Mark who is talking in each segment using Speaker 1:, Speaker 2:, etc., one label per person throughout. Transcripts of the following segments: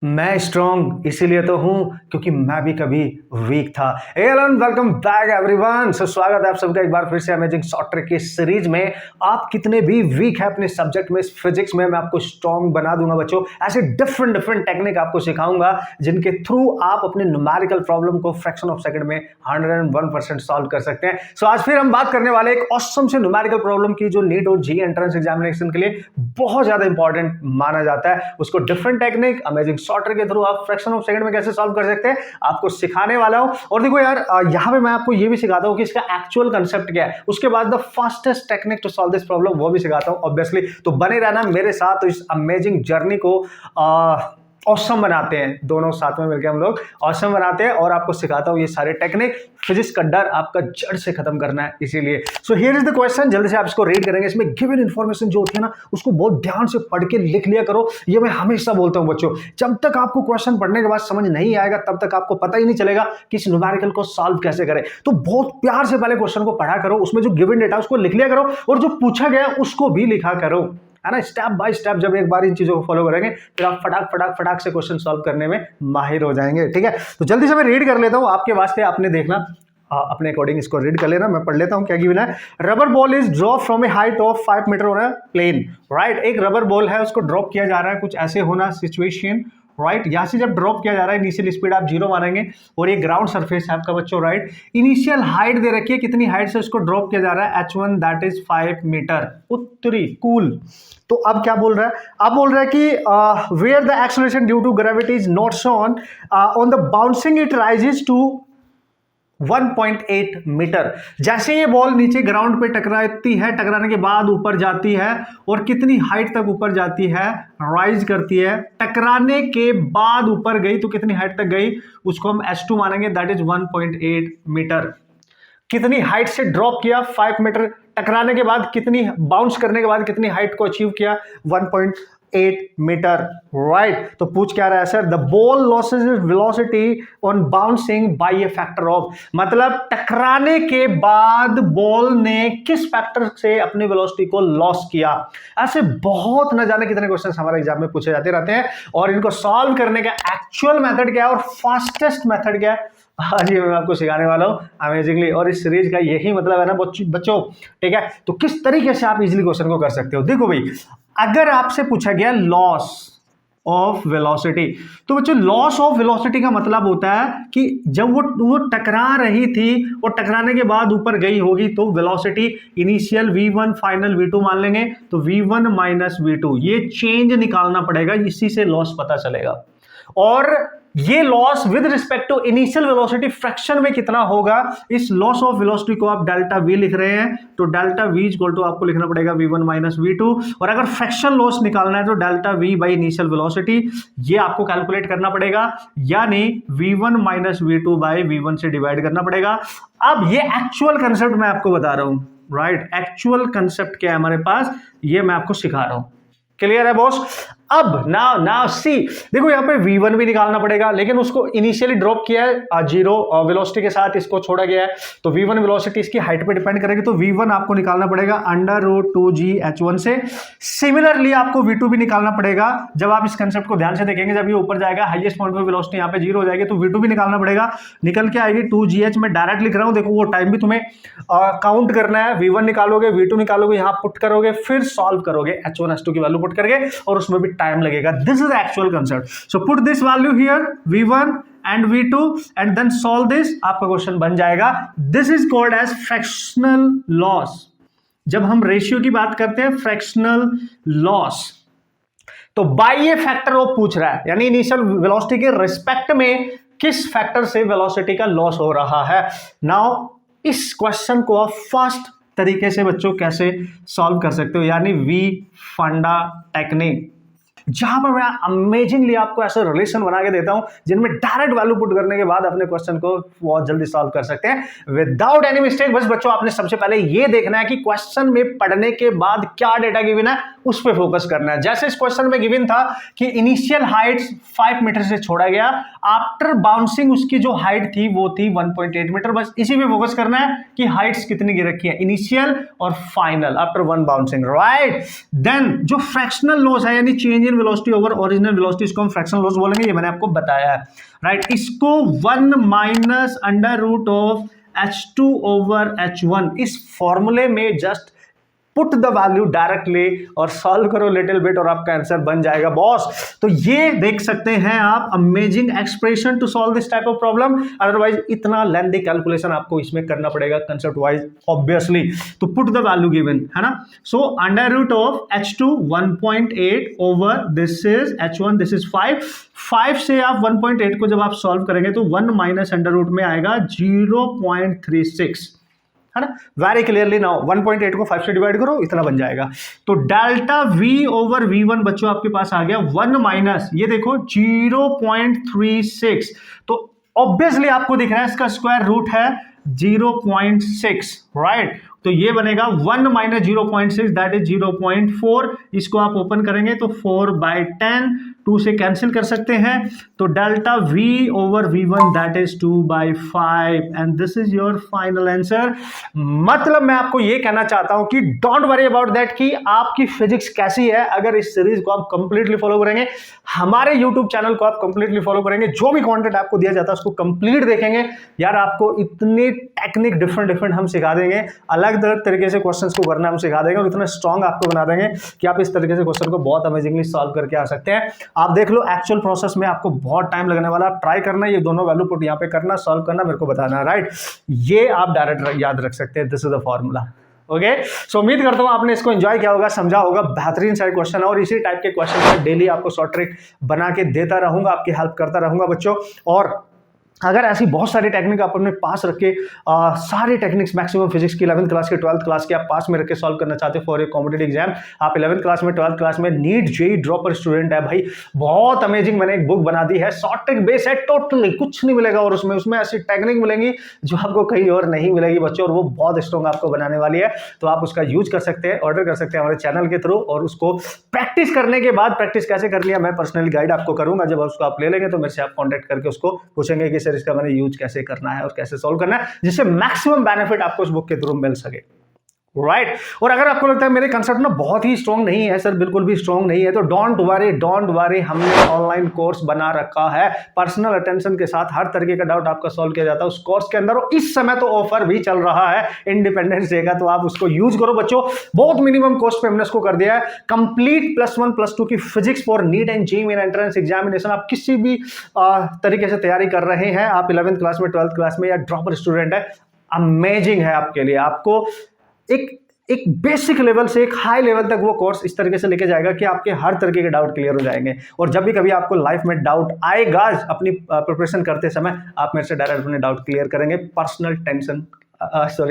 Speaker 1: मैं स्ट्रॉन्ग इसीलिए तो हूं क्योंकि मैं भी कभी वीक था। Allen welcome back everyone. स्वागत है आप सबका एक बार फिर से अमेजिंग सॉफ्टवेयर की सीरीज में। आप कितने भी वीक है अपने सब्जेक्ट में, फिजिक्स में, मैं आपको स्ट्रॉन्ग बना दूंगा बच्चों। ऐसे डिफरेंट डिफरेंट टेक्निक आपको सिखाऊंगा जिनके थ्रू आप अपने न्यूमेरिकल प्रॉब्लम को फ्रैक्शन ऑफ सेकंड में 101% सॉल्व कर सकते हैं। सो आज फिर हम बात करने वाले एक ऑसम से न्यूमेरिकल प्रॉब्लम की जो नीट और जी एंट्रेंस एग्जामिनेशन के लिए बहुत ज्यादा इंपॉर्टेंट माना जाता है। उसको डिफरेंट टेक्निक अमेजिंग सॉफ्टवेयर के थ्रू आप फ्रैक्शन ऑफ सेकंड में कैसे सॉल्व कर सकते हैं आपको सिखाने वाला हूं। और देखो यार, यहां पे मैं आपको ये भी सिखाता हूं कि इसका एक्चुअल कंसेप्ट क्या है। उसके बाद the fastest technique to solve this problem वो भी सिखाता हूं ऑब्वियसली। तो बने रहना मेरे साथ, तो इस अमेजिंग जर्नी को ऑसम बनाते हैं। दोनों साथ में मिलकर हम लोग ऑसम बनाते हैं और आपको सिखाता हूं ये सारे टेक्निक। फिजिक्स का डर आपका जड़ से खत्म करना है इसीलिए। So here is the question, जल्दी से आप इसको रीड करेंगे। इसमें गिवन इन्फॉर्मेशन जो होती है ना, उसको बहुत ध्यान से पढ़ के लिख लिया करो। ये मैं हमेशा बोलता हूं बच्चों, जब तक आपको क्वेश्चन पढ़ने के बाद समझ नहीं आएगा तब तक आपको पता ही नहीं चलेगा कि इस न्यूमेरिकल को सॉल्व कैसे करें। तो बहुत प्यार से पहले क्वेश्चन को पढ़ा करो, उसमें जो गिवन डेटा उसको लिख लिया करो और जो पूछा गया उसको भी लिखा करो, है ना। स्टेप बाय स्टेप जब एक बार इन चीजों को फॉलो करेंगे फिर आप फटाक से क्वेश्चन सॉल्व करने में माहिर हो जाएंगे। ठीक है, तो जल्दी से मैं रीड कर लेता हूं आपके वास्ते। आपने देखना अपने अकॉर्डिंग इसको रीड कर लेना। मैं पढ़ लेता हूं क्या गिवन है। Rubber ball is drop from a height of 5 metre on a plane. Right, एक रबर बॉल है, उसको ड्रॉप किया जा रहा है, कुछ ऐसे होना सिचुएशन। राइट, यहां से जब ड्रॉप किया जा रहा है इनिशियल स्पीड आप 0 मानेंगे और ये ग्राउंड सरफेस है आपका बच्चों। राइट, इनिशियल हाइट दे रखी है, कितनी हाइट से उसको ड्रॉप किया जा रहा है, h1 दैट इज 5 मीटर उत्तरी। कूल। तो अब क्या बोल रहा है, अब बोल रहा है कि where the acceleration due to gravity is not shown on the bouncing it rises to 1.8 metre. जैसे ये बॉल नीचे ग्राउंड पे टकराती है, टकराने के बाद ऊपर जाती है और कितनी हाइट तक ऊपर जाती है, राइज करती है। टकराने के बाद ऊपर गई तो कितनी हाइट तक गई, उसको हम h2 मानेंगे, दैट इज 1.8 मीटर। कितनी हाइट से ड्रॉप किया, 5 मीटर। टकराने के बाद कितनी, बाउंस करने के बाद कितनी हाइट को अचीव किया, 1.8 मीटर। राइट, तो पूछ क्या रहा है sir, the ball loses velocity on bouncing by a factor of. मतलब टकराने के बाद बॉल ने किस फैक्टर से अपनी वेलोसिटी को लॉस किया। ऐसे बहुत न जाने कितने क्वेश्चन हमारे एग्जाम में पूछे जाते रहते हैं और इनको सॉल्व करने का एक्चुअल मेथड क्या है और फास्टेस्ट मेथड क्या है, आज ये मैं आपको सिखाने वाला हूं अमेजिंगली। और इस सीरीज का यही मतलब है ना बच्चों, ठीक है। तो किस तरीके से आप इजीली क्वेश्चन को कर सकते हो, देखो भाई, अगर आपसे पूछा गया लॉस ऑफ वेलोसिटी, तो बच्चों लॉस ऑफ वेलोसिटी का मतलब होता है कि जब वो टकरा रही थी और टकराने के बाद ऊपर गई होगी तो velocity initial v1 final v2 मान लेंगे, तो v1 माइनस v2 ये चेंज निकालना पड़ेगा, इसी से लॉस पता चलेगा। और ये loss with respect to initial velocity fraction में कितना होगा, इस लॉस ऑफ वेलोसिटी को आप डेल्टा वी लिख रहे हैं, तो डेल्टा वी इक्वल टू आपको लिखना पड़ेगा v1 माइनस v2। और अगर फ्रैक्शन लॉस निकालना है तो delta we by initial velocity, ये आपको कैलकुलेट करना पड़ेगा, यानी v1 minus v2 by v1 से डिवाइड करना पड़ेगा। अब ये एक्चुअल कंसेप्ट मैं आपको बता रहा हूं। राइट, एक्चुअल कंसेप्ट क्या है हमारे पास, ये मैं आपको सिखा रहा हूं। क्लियर है बॉस। अब नाउ सी, देखो यहाँ पे v1 भी निकालना पड़ेगा, लेकिन उसको इनिशियली ड्रॉप किया है 0 वेलोसिटी के साथ, इसको छोड़ा गया है, तो v1 वेलोसिटी इसकी हाइट पे डिपेंड करेगी, तो v1 आपको निकालना पड़ेगा अंडर रूट 2gh1 से। सिमिलरली आपको v2 भी निकालना पड़ेगा। जब आप इस कंसेप्ट को ध्यान से देखेंगे, जब ये ऊपर जाएगा हाईएस्ट पॉइंट पे वेलोसिटी यहाँ पे 0 हो जाएगी, तो v2 भी निकालना पड़ेगा। निकल के आएगी 2gh, मैं डायरेक्ट लिख रहा हूँ, देखो वो टाइम भी तुम्हें काउंट करना है। v1 निकालोगे, v2 निकालोगे, यहाँ पुट करोगे, फिर सॉल्व करोगे h1 h2 की वैल्यू पुट करके, और उसमें भी टाइम लगेगा। This is the actual concept. So put this value here v1 and v2 and then solve this, आपका क्वेश्चन बन जाएगा। This is called as fractional loss. जब हम रेशियो की बात करते हैं फ्रैक्शनल लॉस, तो बाय ए फैक्टर ऑफ पूछ रहा है, यानी इनिशियल वेलोसिटी के रिस्पेक्ट में किस फैक्टर से वेलोसिटी का लॉस हो रहा है। नाउ इस क्वेश्चन को आप फास्ट तरीके से बच्चों कैसे सॉल्व कर सकते हो, यानी वी फंडा टेक्निक, जहां पर मैं अमेजिंगली आपको ऐसे रिलेशन बना के देता हूं जिनमें डायरेक्ट वैल्यू पुट करने के बाद अपने क्वेश्चन को बहुत जल्दी सॉल्व कर सकते हैं विदाउट एनी मिस्टेक। बस बच्चों आपने सबसे पहले ये देखना है कि क्वेश्चन में पढ़ने के बाद क्या डेटा गिवन है उस पर फोकस करना है। जैसे इस क्वेश्चन में गिवन था कि इनिशियल हाइट 5 मीटर से छोड़ा गया, आफ्टर बाउंसिंग उसकी जो हाइट थी वो थी 1.8 मीटर। बस इसी पे फोकस करना है कि हाइट्स कितनी गिर रखी है, इनिशियल और final after one bouncing, right. Then जो फ्रैक्शनल लॉस है यानी change in velocity over original velocity, इसको हम फ्रैक्शनल लॉस बोलेंगे, ये मैंने आपको बताया है, राइट। इसको 1 minus under root of H2 over H1, इस फॉर्मूले में just put the value directly और सॉल्व करो लिटिल बिट और आपका आंसर बन जाएगा बॉस। तो ये देख सकते हैं आप, amazing expression to solve this type of problem. Otherwise इतना लेंथी कैलकुलेशन आपको इसमें करना पड़ेगा कंसेप्ट वाइज ऑब्वियसली। तो पुट द वैल्यू गिवन है ना, so under root of H2 1.8 over this is H1, this is 5 से आप 1.8 को जब आप सॉल्व करेंगे तो 1 माइनस अंडर रूट में आएगा 0.36, है ना, वेरी क्लियरली। नाउ 1.8 को 5 से डिवाइड करो, इतना बन जाएगा। तो डेल्टा V ओवर V1 बच्चों आपके पास आ गया 1 माइनस, ये देखो 0.36, तो ऑब्वियसली आपको दिख रहा है इसका स्क्वायर रूट है 0.6, राइट। तो ये बनेगा 1 माइनस 0.6 दैट इज 0.4, इसको आप ओपन करेंगे तो 4/10, 2 से कैंसिल कर सकते हैं, तो delta V over V1 that is 2/5 and this is your final answer. मतलब मैं आपको ये कहना चाहता हूं कि डोंट वरी अबाउट दैट कि आपकी फिजिक्स कैसी है, अगर इस सीरीज को आप कंप्लीटली फॉलो करेंगे, हमारे यूट्यूब चैनल को आप कंप्लीटली फॉलो करेंगे, जो भी कंटेंट आपको दिया जाता है उसको कंप्लीट देखेंगे, यार आपको इतनी टेक्निक डिफरेंट हम सिखा देंगे, अलग अलग तरीके से क्वेश्चंस को करना हम सिखा देंगे और इतना स्ट्रांग आपको बना देंगे कि आप इस तरीके से क्वेश्चन को बहुत अमेजिंगली सॉल्व करके आ सकते हैं। आप देख लो एक्चुअल प्रोसेस में आपको बहुत टाइम लगने वाला, आप ट्राई करना, ये दोनों वैल्यू पुट यहाँ पे करना, सॉल्व करना, मेरे को बताना, राइट। ये आप डायरेक्ट याद रख सकते हैं, this is the formula. Okay, so उम्मीद करता हूं आपने इसको एंजॉय किया होगा, समझा होगा, बेहतरीन सारे क्वेश्चन है और इसी टाइप के क्वेश्चन मैं डेली आपको शॉर्ट ट्रिक बना के देता रहूंगा, आपकी हेल्प करता रहूंगा बच्चों। और अगर ऐसी बहुत सारी टेक्निक आप अपने पास रख के सारे टेक्निक्स मैक्सिमम फिजिक्स की 11th क्लास के 12th क्लास के आप पास में रख के सॉल्व करना चाहते हो फॉर ए कॉम्पिटिटिव एग्जाम, आप 11th क्लास में 12th क्लास में नीट जेईई ड्रॉपर स्टूडेंट है भाई, बहुत अमेजिंग मैंने एक बुक बना दी है, शॉर्ट ट्रिक बेस है, टोटली कुछ नहीं मिलेगा और उसमें ऐसी टेक्निक मिलेंगी जो आपको कहीं और नहीं मिलेगी बच्चों, और वो बहुत स्ट्रॉन्ग आपको बनाने वाली है। तो आप उसका यूज कर सकते हैं, ऑर्डर कर सकते हैं हमारे चैनल के थ्रू, और उसको प्रैक्टिस करने के बाद, प्रैक्टिस कैसे कर लिया मैं पर्सनली गाइड आपको करूंगा, जब उसको आप ले लेंगे तो मेरे से आप कॉन्टेक्ट करके उसको पूछेंगे कि सर इसका मैंने यूज कैसे करना है और कैसे सॉल्व करना है, जिससे मैक्सिमम बेनिफिट आपको उस बुक के थ्रू मिल सके, राइट। और अगर आपको लगता है मेरे कंसेप्ट ना बहुत ही स्ट्रॉन्ग नहीं है सर, बिल्कुल भी स्ट्रॉन्ग नहीं है, तो डोंट वरी, हमने ऑनलाइन कोर्स बना रखा है पर्सनल अटेंशन के साथ, हर तरीके का डाउट आपका सॉल्व किया जाता है उस कोर्स के अंदर, और इस समय तो ऑफर भी चल रहा है इंडिपेंडेंस डे का, तो आप उसको यूज करो बच्चों, बहुत मिनिमम कॉस्ट पे हमने इसको कर दिया है, कंप्लीट +1 +2 की physics for neat and JEE main entrance examination. आप किसी भी तरीके से तैयारी कर रहे हैं, आप 11th क्लास में 12th क्लास में या ड्रॉपर स्टूडेंट है, अमेजिंग है आपके लिए, आपको एक बेसिक लेवल से एक हाई लेवल तक वो कोर्स इस तरीके से लेके जाएगा कि आपके हर तरीके के डाउट क्लियर हो जाएंगे, और जब भी कभी आपको लाइफ में डाउट आएगा अपनी प्रिपरेशन करते समय, आप मेरे से डायरेक्ट अपने डाउट क्लियर करेंगे पर्सनल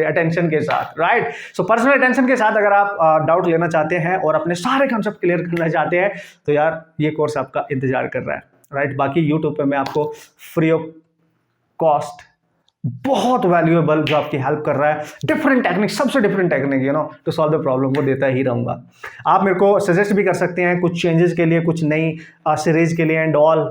Speaker 1: अटेंशन के साथ, राइट। सो पर्सनल अटेंशन के साथ अगर आप डाउट लेना चाहते हैं और अपने सारे कंसेप्ट क्लियर करना चाहते हैं, तो यार ये कोर्स आपका इंतजार कर रहा है, राइट। बाकी यूट्यूब पे मैं आपको फ्री ऑफ कॉस्ट बहुत वैल्यूएबल जो आपकी हेल्प कर रहा है, डिफरेंट टेक्निक, सबसे different technique to solve the problem, वो देता ही रहूंगा। आप मेरे को सजेस्ट भी कर सकते हैं कुछ चेंजेस के लिए, कुछ नई सीरीज के लिए एंड ऑल,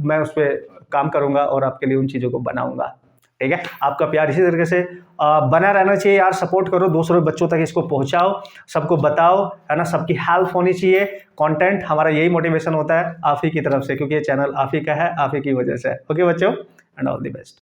Speaker 1: मैं उस पर काम करूंगा और आपके लिए उन चीज़ों को बनाऊंगा, ठीक है। आपका प्यार इसी तरीके से बना रहना चाहिए यार, सपोर्ट करो, दूसरे बच्चों तक इसको पहुंचाओ, सबको बताओ, है ना, सबकी हेल्प होनी चाहिए। कंटेंट हमारा यही मोटिवेशन होता है आप ही की तरफ से, क्योंकि ये चैनल आप ही का है, आप ही की वजह से। ओके बच्चों, एंड ऑल द बेस्ट।